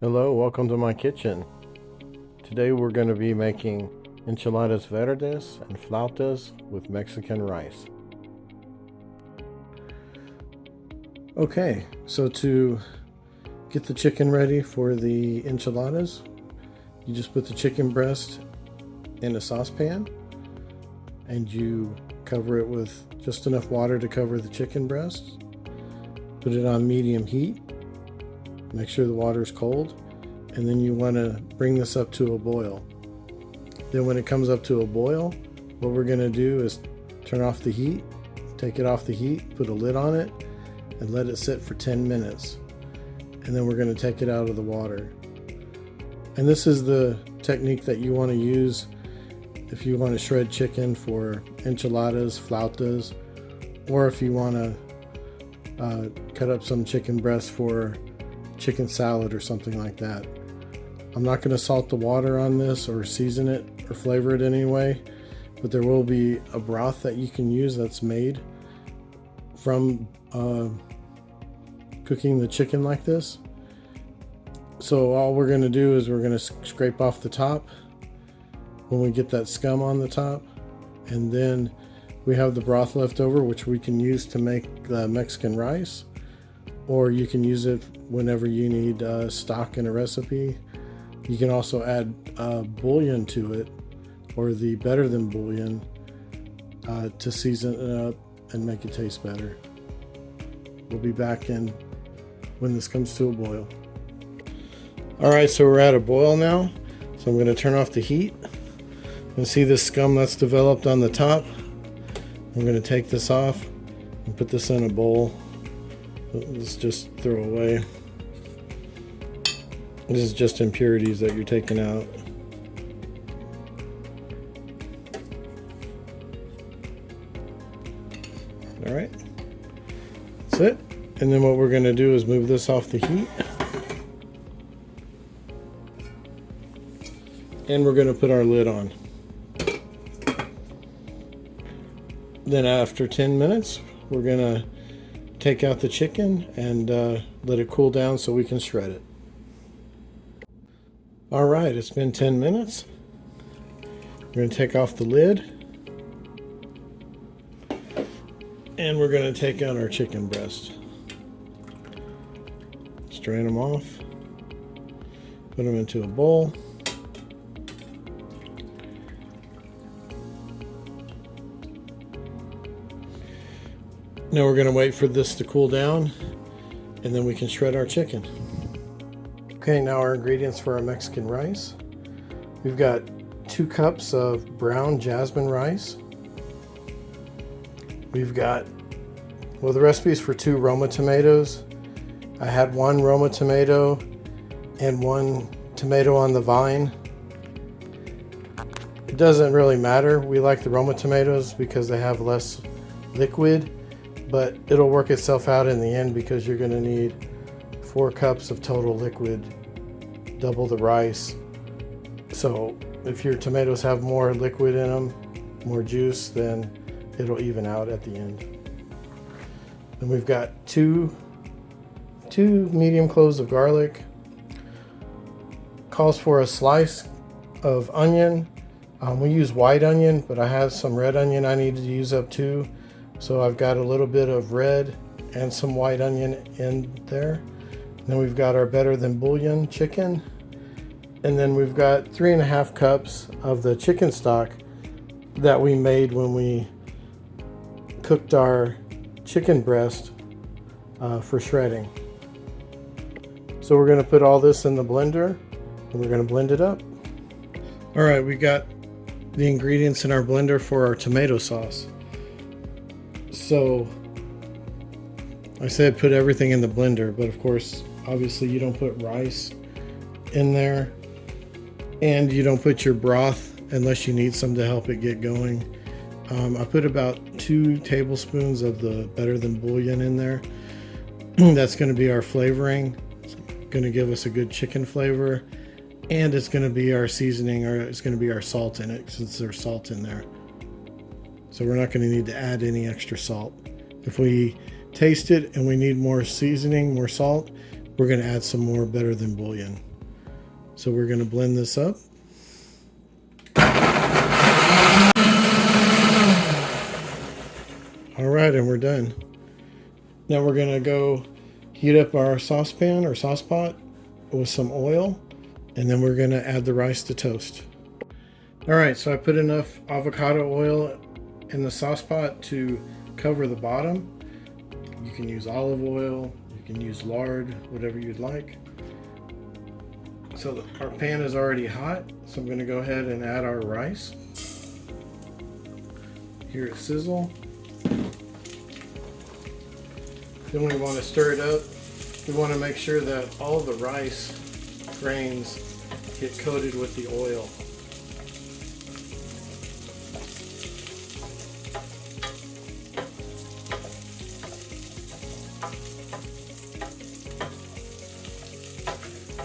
Hello, welcome to my kitchen. Today we're going to be making Enchiladas Verdes and Flautas with Mexican rice. Okay, so to get the chicken ready for the enchiladas, you just put the chicken breast in a saucepan and you cover it with just enough water to cover the chicken breast. Put it on medium heat. Make sure the water is cold, and then you want to bring this up to a boil. Then when it comes up to a boil, what we're going to do is turn off the heat, take it off the heat, put a lid on it, and let it sit for 10 minutes. And then we're going to take it out of the water. And this is the technique that you want to use if you want to shred chicken for enchiladas, flautas, or if you want to cut up some chicken breast for chicken salad or something like that. I'm not going to salt the water on this or season it or flavor it anyway, but there will be a broth that you can use that's made from cooking the chicken like this. So all we're going to do is we're going to scrape off the top when we get that scum on the top, and then we have the broth left over, which we can use to make the Mexican rice, or you can use it whenever you need stock in a recipe. You can also add bouillon to it, or the better than bouillon, to season it up and make it taste better. We'll be back in when this comes to a boil. Alright, so we're at a boil now, so I'm going to turn off the heat. You can see this scum that's developed on the top. I'm going to take this off and put this in a bowl. Let's just throw away. This is just impurities that you're taking out. All right, that's it. And then what we're going to do is move this off the heat. And we're going to put our lid on. Then after 10 minutes, we're going to take out the chicken and let it cool down so we can shred it. All right, it's been 10 minutes. We're going to take off the lid. And we're going to take out our chicken breast. Strain them off. Put them into a bowl. Now we're going to wait for this to cool down, and then we can shred our chicken. Okay, now our ingredients for our Mexican rice. We've got 2 cups of brown jasmine rice. We've got, well, the recipe is for 2 Roma tomatoes. I had 1 Roma tomato and 1 tomato on the vine. It doesn't really matter. We like the Roma tomatoes because they have less liquid, but it'll work itself out in the end because you're going to need 4 cups of total liquid, double the rice. So if your tomatoes have more liquid in them, more juice, then it'll even out at the end. And we've got two medium cloves of garlic. Calls for a slice of onion. We use white onion, but I have some red onion I need to use up too. So I've got a little bit of red and some white onion in there. Then we've got our better than bouillon chicken. And then we've got 3.5 cups of the chicken stock that we made when we cooked our chicken breast for shredding. So we're going to put all this in the blender and we're going to blend it up. All right, we got the ingredients in our blender for our tomato sauce. So I said put everything in the blender, but of course, obviously you don't put rice in there, and you don't put your broth unless you need some to help it get going. I put about 2 tablespoons of the better than bouillon in there. That's going to be our flavoring. It's going to give us a good chicken flavor, and it's going to be our seasoning, or it's going to be our salt in it since there's salt in there. So we're not going to need to add any extra salt. If we taste it and we need more seasoning, more salt, we're going to add some more better than bouillon. So we're going to blend this up. All right, and we're done. Now we're going to go heat up our saucepan or sauce pot with some oil, and then we're going to add the rice to toast. All right, so I put enough avocado oil in the sauce pot to cover the bottom. You can use olive oil, you can use lard, whatever you'd like. So our pan is already hot, so I'm going to go ahead and add our rice. Hear it sizzle. Then we want to stir it up. We want to make sure that all the rice grains get coated with the oil.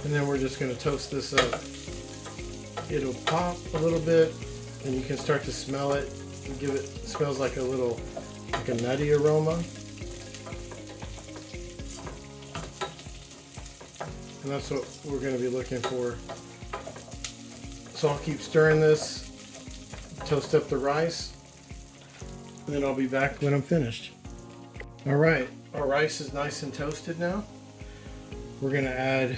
And then we're just going to toast this up. It'll pop a little bit, and you can start to smell it. It smells like a nutty aroma. And that's what we're going to be looking for. So I'll keep stirring this, toast up the rice, and then I'll be back when I'm finished. All right, our rice is nice and toasted now. We're going to add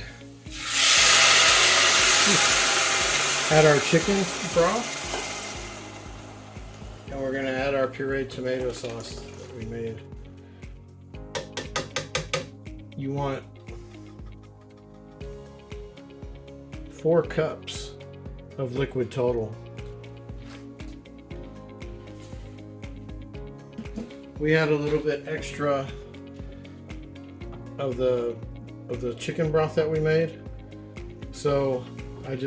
our chicken broth, and we're going to add our pureed tomato sauce that we made. You want 4 cups of liquid total. We had a little bit extra of the chicken broth that we made, so I'm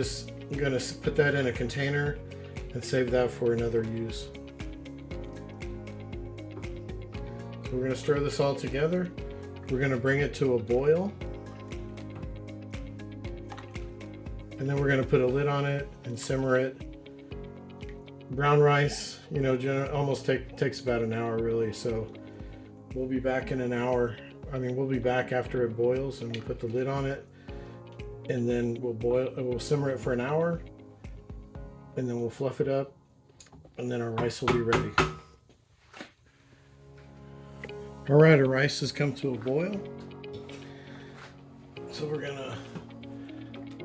going to put that in a container and save that for another use. So we're going to stir this all together. We're going to bring it to a boil. And then we're going to put a lid on it and simmer it. Brown rice, almost takes about an hour really. So we'll be back in an hour. We'll be back after it boils, and we'll put the lid on it. And then we'll simmer it for an hour, and then we'll fluff it up, and then our rice will be ready. All right, our rice has come to a boil. So we're gonna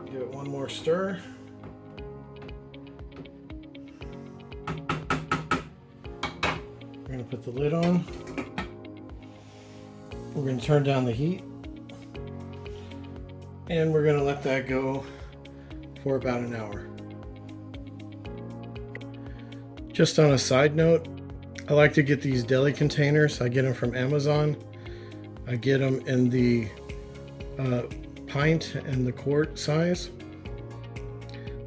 give it one more stir. We're gonna put the lid on. We're gonna turn down the heat. And we're going to let that go for about an hour. Just on a side note, I like to get these deli containers. I get them from Amazon. I get them in the pint and the quart size.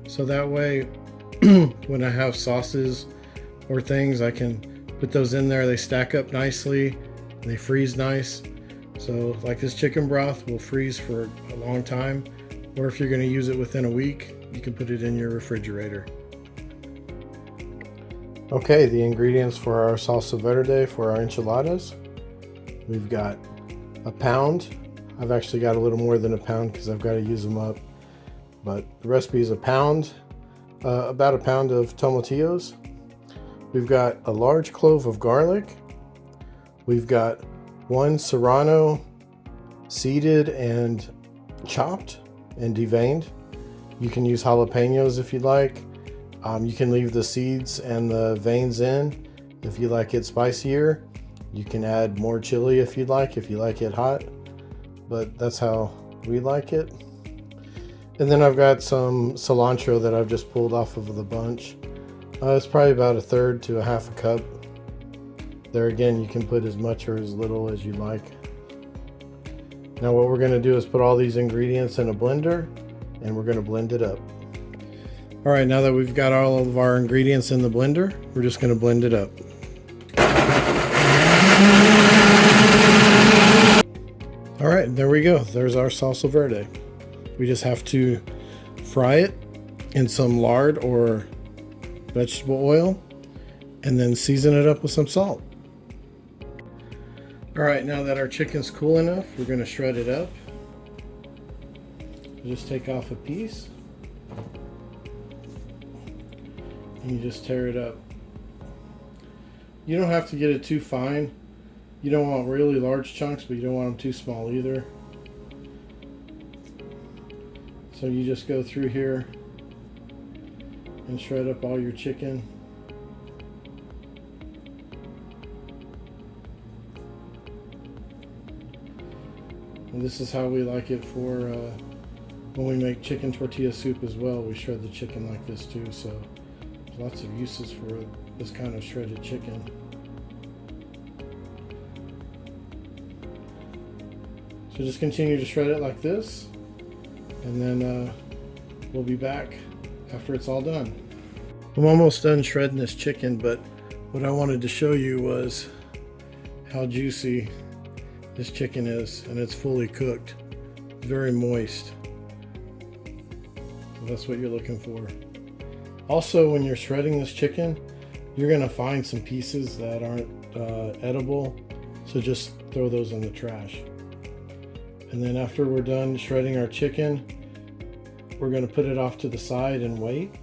So that way, when I have sauces or things, I can put those in there. They stack up nicely and they freeze nice. So like this chicken broth will freeze for a long time, or if you're going to use it within a week, you can put it in your refrigerator. Okay, the ingredients for our salsa verde for our enchiladas. We've got a pound. I've actually got a little more than a pound because I've got to use them up. But the recipe is a pound, about a pound of tomatillos. We've got a large clove of garlic. We've got 1 serrano seeded and chopped and deveined. You can use jalapenos if you'd like. You can leave the seeds and the veins in if you like it spicier. You can add more chili if you like it hot, but that's how we like it. And then I've got some cilantro that I've just pulled off of the bunch. It's probably about 1/3 to 1/2 cup. There again, you can put as much or as little as you like. Now what we're going to do is put all these ingredients in a blender, and we're going to blend it up. All right, now that we've got all of our ingredients in the blender, we're just going to blend it up. All right, there we go. There's our salsa verde. We just have to fry it in some lard or vegetable oil, and then season it up with some salt. All right, now that our chicken's cool enough, we're going to shred it up. Just take off a piece. and you just tear it up. You don't have to get it too fine. You don't want really large chunks, but you don't want them too small either. So you just go through here and shred up all your chicken. And this is how we like it for when we make chicken tortilla soup as well. We shred the chicken like this too, so there's lots of uses for this kind of shredded chicken. So just continue to shred it like this, and then we'll be back after it's all done. I'm almost done shredding this chicken, but what I wanted to show you was how juicy this chicken is, and it's fully cooked. It's very moist. So that's what you're looking for. Also, when you're shredding this chicken, you're gonna find some pieces that aren't edible, so just throw those in the trash. And then after we're done shredding our chicken, we're gonna put it off to the side and wait.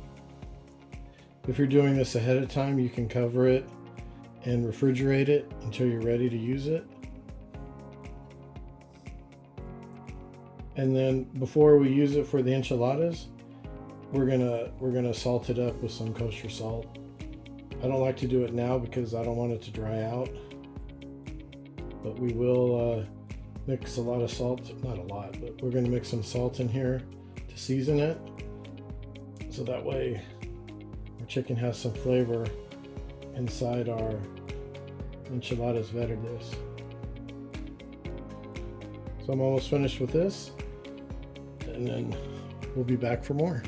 If you're doing this ahead of time, you can cover it and refrigerate it until you're ready to use it. And then before we use it for the enchiladas, we're gonna salt it up with some kosher salt. I don't like to do it now because I don't want it to dry out, but we will mix a lot of salt, not a lot, but we're gonna mix some salt in here to season it, so that way our chicken has some flavor inside our Enchiladas Verdes. So I'm almost finished with this, and then we'll be back for more.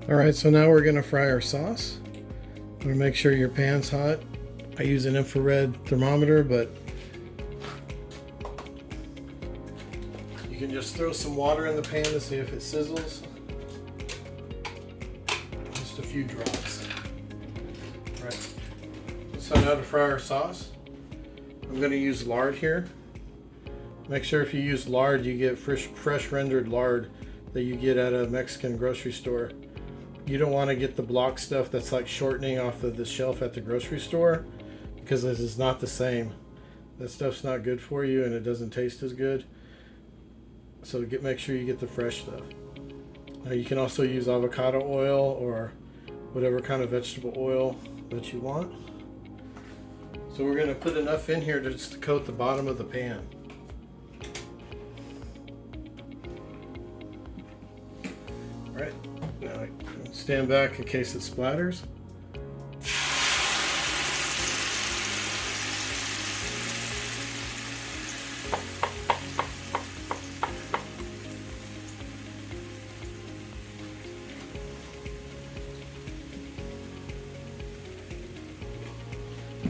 All right, so now we're gonna fry our sauce. I'm gonna make sure your pan's hot. I use an infrared thermometer, but you can just throw some water in the pan to see if it sizzles. Just a few drops. All right, so now to fry our sauce, I'm gonna use lard here. Make sure if you use lard, you get fresh rendered lard that you get at a Mexican grocery store. You don't want to get the block stuff that's like shortening off of the shelf at the grocery store, because this is not the same. That stuff's not good for you and it doesn't taste as good. So make sure you get the fresh stuff. Now you can also use avocado oil or whatever kind of vegetable oil that you want. So we're going to put enough in here just to coat the bottom of the pan. All right, now I stand back in case it splatters.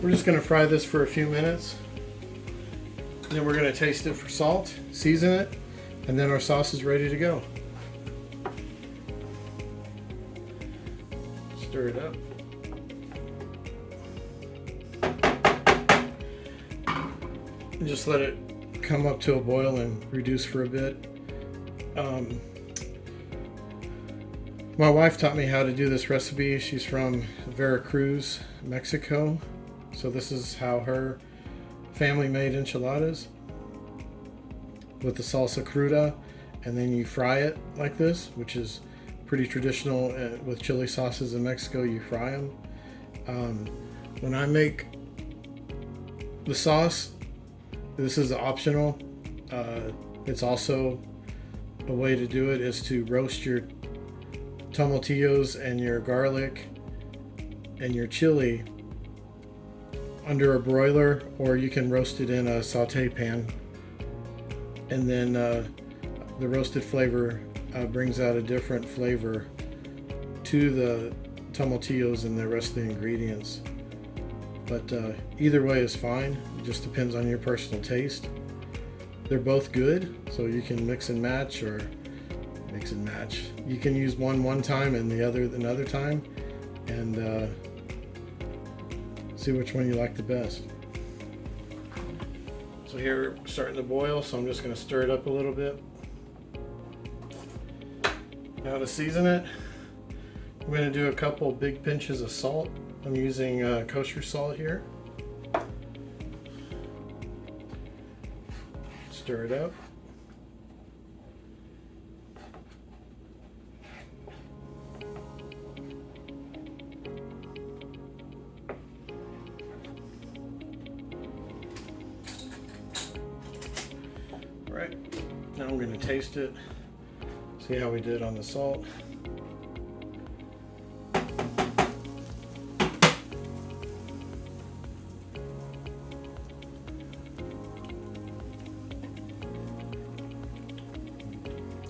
We're just going to fry this for a few minutes. Then we're going to taste it for salt, season it, and then our sauce is ready to go. Stir it up. And just let it come up to a boil and reduce for a bit. My wife taught me how to do this recipe. She's from Veracruz, Mexico. So this is how her family made enchiladas, with the salsa cruda, and then you fry it like this, which is pretty traditional with chili sauces in Mexico. You fry them. When I make the sauce, this is optional. It's also a way to do it is to roast your tomatillos and your garlic and your chili under a broiler, or you can roast it in a saute pan, and then the roasted flavor brings out a different flavor to the tomatillos and the rest of the ingredients. But either way is fine. It just depends on your personal taste. They're both good, so you can mix and match, or mix and match. You can use one time and the other another time, and see which one you like the best. So here, starting to boil, so I'm just going to stir it up a little bit. Now to season it, I'm going to do a couple big pinches of salt. I'm using kosher salt here. Stir it up. All right, now I'm going to taste it, see how we did on the salt.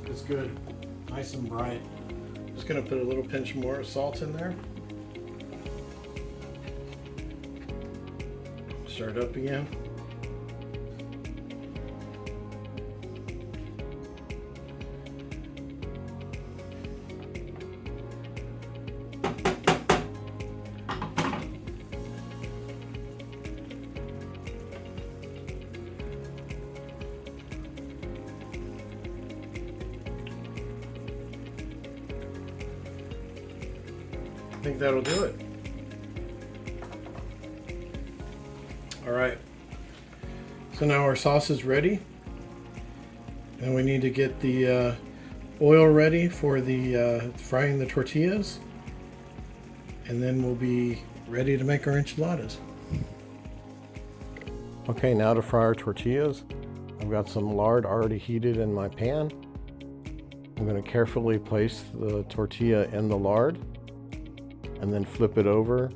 It's good, nice and bright. Just gonna put a little pinch more salt in there. Stir it up again. I think that'll do it. All right, so now our sauce is ready, and we need to get the oil ready for the frying the tortillas, and then we'll be ready to make our enchiladas. Okay, now to fry our tortillas. I've got some lard already heated in my pan. I'm going to carefully place the tortilla in the lard and then flip it over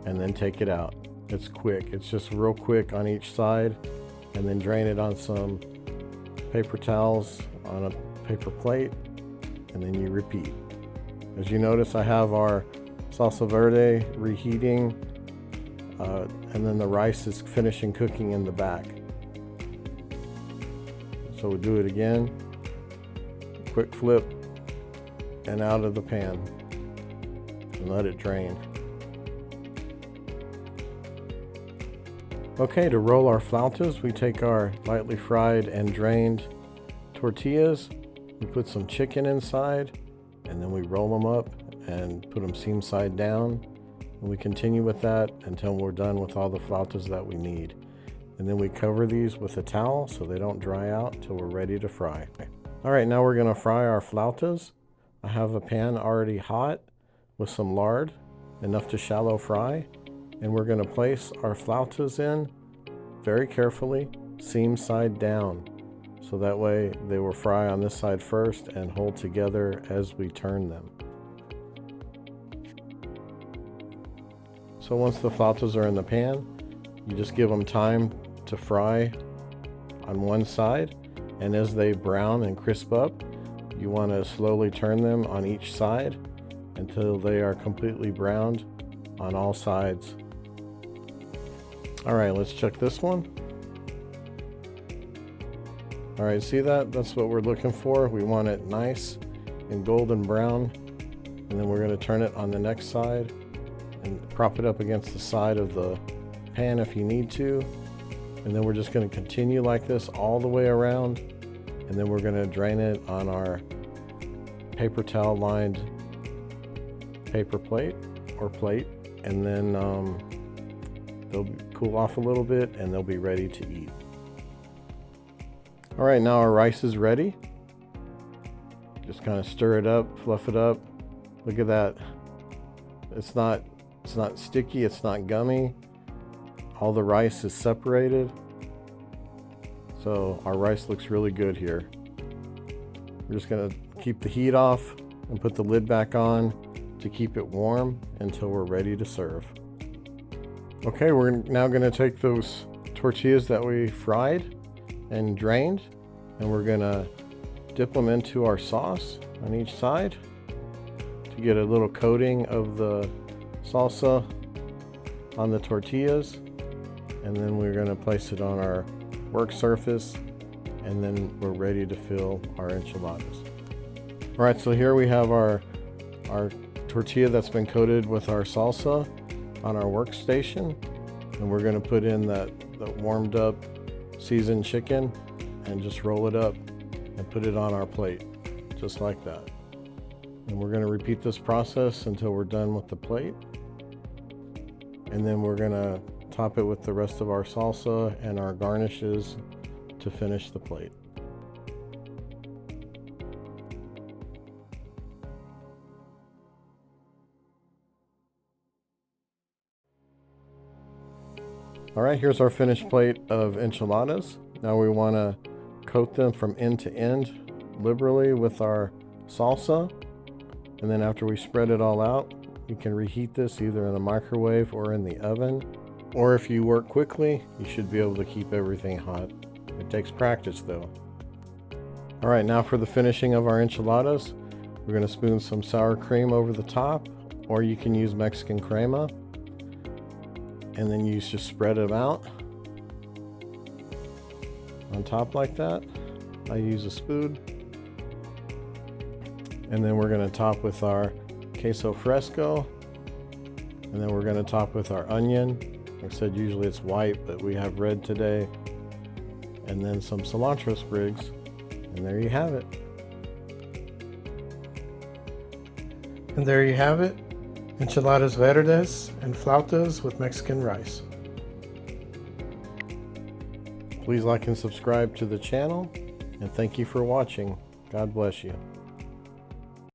and then take it out. It's quick, it's just real quick on each side, and then drain it on some paper towels on a paper plate, and then you repeat. As you notice, I have our Salsa Verde reheating, and then the rice is finishing cooking in the back. So we'll do it again, quick flip and out of the pan. And let it drain. Okay, to roll our flautas, we take our lightly fried and drained tortillas, we put some chicken inside, and then we roll them up and put them seam side down. And we continue with that until we're done with all the flautas that we need. And then we cover these with a towel so they don't dry out till we're ready to fry. All right, now we're gonna fry our flautas. I have a pan already hot with some lard, enough to shallow fry, and we're going to place our flautas in very carefully, seam side down, so that way they will fry on this side first and hold together as we turn them. So once the flautas are in the pan, you just give them time to fry on one side, and as they brown and crisp up, you want to slowly turn them on each side until they are completely browned on all sides. All right, let's check this one. All right, see that? That's what we're looking for. We want it nice and golden brown, and then we're going to turn it on the next side and prop it up against the side of the pan if you need to, and then we're just going to continue like this all the way around, and then we're going to drain it on our paper towel lined paper plate or plate, and then they'll cool off a little bit and they'll be ready to eat. All right, now our rice is ready. Just kind of stir it up, fluff it up. Look at that. It's not sticky, it's not gummy. All the rice is separated. So our rice looks really good here. We're just gonna keep the heat off and put the lid back on to keep it warm until we're ready to serve. Okay, we're now going to take those tortillas that we fried and drained, and we're going to dip them into our sauce on each side to get a little coating of the salsa on the tortillas, and then we're going to place it on our work surface, and then we're ready to fill our enchiladas. All right, so here we have our tortilla that's been coated with our salsa on our workstation, and we're going to put in that warmed up seasoned chicken and just roll it up and put it on our plate just like that. And we're going to repeat this process until we're done with the plate. And then we're going to top it with the rest of our salsa and our garnishes to finish the plate. All right, here's our finished plate of enchiladas. Now we want to coat them from end to end liberally with our salsa. And then after we spread it all out, you can reheat this either in the microwave or in the oven. Or if you work quickly, you should be able to keep everything hot. It takes practice though. All right, now for the finishing of our enchiladas, we're going to spoon some sour cream over the top, or you can use Mexican crema. And then you just spread them out on top like that. I use a spoon. And then we're going to top with our queso fresco. And then we're going to top with our onion. Like I said, usually it's white, but we have red today. And then some cilantro sprigs. And there you have it. And there you have it. Enchiladas Verdes and Flautas with Mexican rice. Please like and subscribe to the channel. And thank you for watching. God bless you.